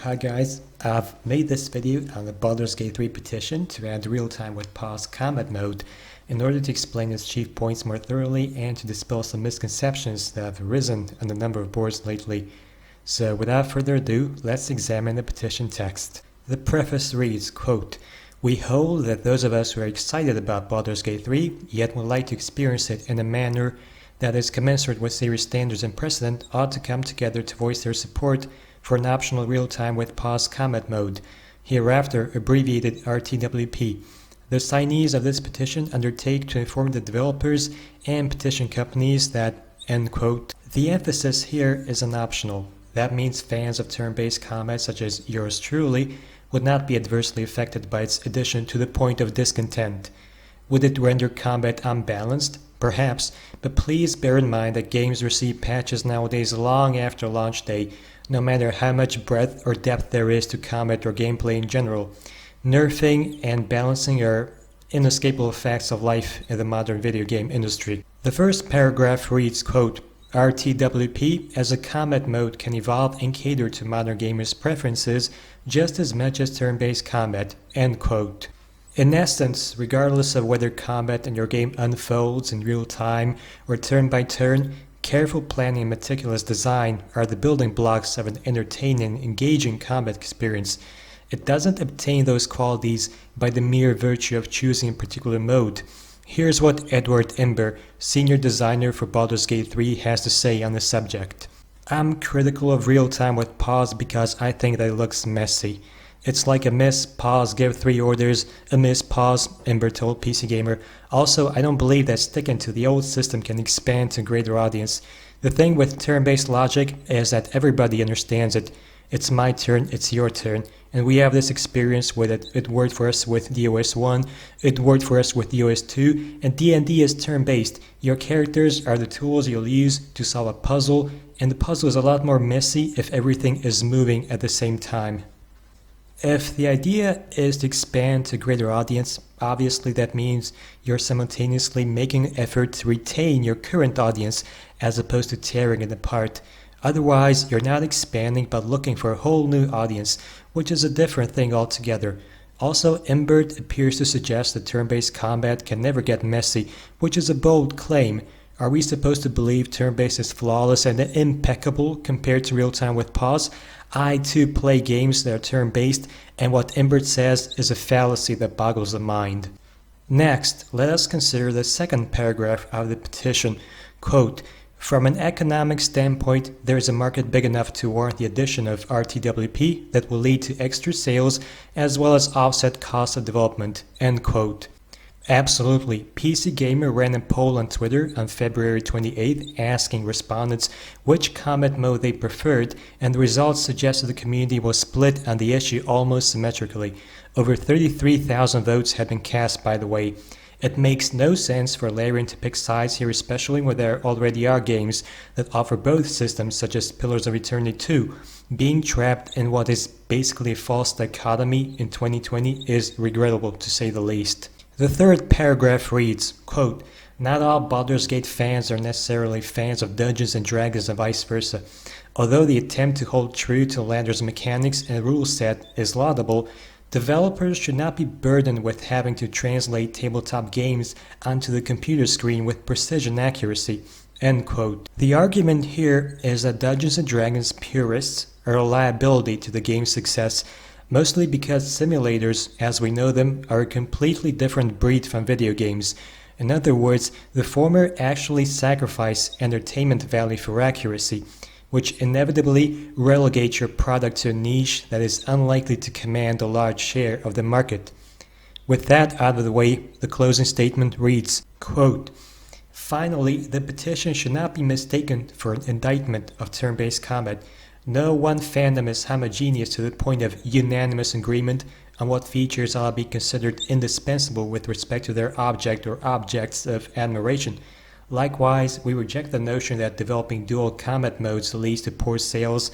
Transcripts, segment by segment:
Hi guys, I've made this video on the Baldur's Gate 3 petition to add real-time with pause combat mode in order to explain its chief points more thoroughly and to dispel some misconceptions that have arisen on a number of boards lately. So without further ado, let's examine the petition text. The preface reads, quote, "We hold that those of us who are excited about Baldur's Gate 3 yet would like to experience it in a manner that is commensurate with series standards and precedent ought to come together to voice their support for an optional real-time with pause combat mode, hereafter abbreviated RTwP. The signees of this petition undertake to inform the developers and petition companies that," end quote. The emphasis here is on optional. That means fans of turn-based combat such as yours truly would not be adversely affected by its addition to the point of discontent. Would it render combat unbalanced? Perhaps, but please bear in mind that games receive patches nowadays long after launch day, no matter how much breadth or depth there is to combat or gameplay in general. Nerfing and balancing are inescapable facts of life in the modern video game industry. The first paragraph reads, quote, "RTwP as a combat mode can evolve and cater to modern gamers' preferences just as much as turn-based combat," end quote. In essence, regardless of whether combat in your game unfolds in real time or turn by turn, careful planning and meticulous design are the building blocks of an entertaining, engaging combat experience. It doesn't obtain those qualities by the mere virtue of choosing a particular mode. Here's what Edward Imber, senior designer for Baldur's Gate 3, has to say on the subject. "I'm critical of real-time with pause because I think that it looks messy. It's like a miss, pause, give 3 orders, a miss, pause," Imber told PC Gamer. "Also, I don't believe that sticking to the old system can expand to a greater audience. The thing with turn-based logic is that everybody understands it. It's my turn, it's your turn, and we have this experience with it. It worked for us with DOS 1, it worked for us with DOS 2, and D&D is turn-based. Your characters are the tools you'll use to solve a puzzle, and the puzzle is a lot more messy if everything is moving at the same time." If the idea is to expand to a greater audience, obviously that means you're simultaneously making an effort to retain your current audience as opposed to tearing it apart. Otherwise, you're not expanding but looking for a whole new audience, which is a different thing altogether. Also, Imbert appears to suggest that turn-based combat can never get messy, which is a bold claim. Are we supposed to believe turn-based is flawless and impeccable compared to real-time with pause? I too play games that are turn-based, and what Imbert says is a fallacy that boggles the mind. Next, let us consider the second paragraph of the petition. Quote, "From an economic standpoint, there is a market big enough to warrant the addition of RTwP that will lead to extra sales as well as offset costs of development," end quote. Absolutely. PC Gamer ran a poll on Twitter on February 28th asking respondents which combat mode they preferred, and the results suggested the community was split on the issue almost symmetrically. Over 33,000 votes had been cast, by the way. It makes no sense for Larian to pick sides here, especially when there already are games that offer both systems, such as Pillars of Eternity 2. Being trapped in what is basically a false dichotomy in 2020 is regrettable, to say the least. The third paragraph reads, quote, "Not all Baldur's Gate fans are necessarily fans of Dungeons & Dragons and vice versa. Although the attempt to hold true to Lander's mechanics and rule set is laudable, developers should not be burdened with having to translate tabletop games onto the computer screen with precision accuracy," end quote. The argument here is that Dungeons & Dragons purists are a liability to the game's success, mostly because simulators, as we know them, are a completely different breed from video games. In other words, the former actually sacrifice entertainment value for accuracy, which inevitably relegates your product to a niche that is unlikely to command a large share of the market. With that out of the way, the closing statement reads, quote, "Finally, the petition should not be mistaken for an indictment of turn-based combat. No one fandom is homogeneous to the point of unanimous agreement on what features ought to be considered indispensable with respect to their object or objects of admiration. Likewise, we reject the notion that developing dual combat modes leads to poor sales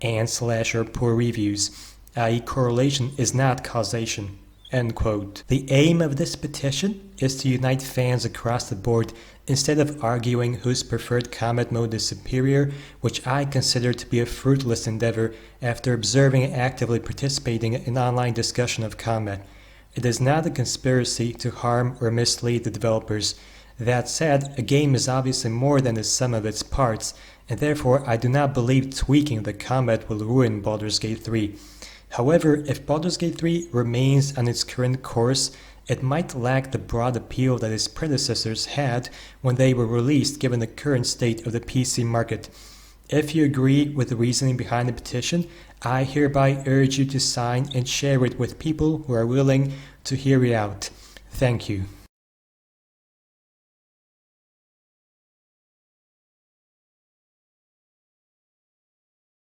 and/or poor reviews, i.e. correlation is not causation," End quote. The aim of this petition is to unite fans across the board instead of arguing whose preferred combat mode is superior, which I consider to be a fruitless endeavor after observing and actively participating in online discussion of combat. It is not a conspiracy to harm or mislead the developers. That said, a game is obviously more than the sum of its parts, and therefore I do not believe tweaking the combat will ruin Baldur's Gate 3. However, if Baldur's Gate 3 remains on its current course, it might lack the broad appeal that its predecessors had when they were released given the current state of the PC market. If you agree with the reasoning behind the petition, I hereby urge you to sign and share it with people who are willing to hear you out. Thank you.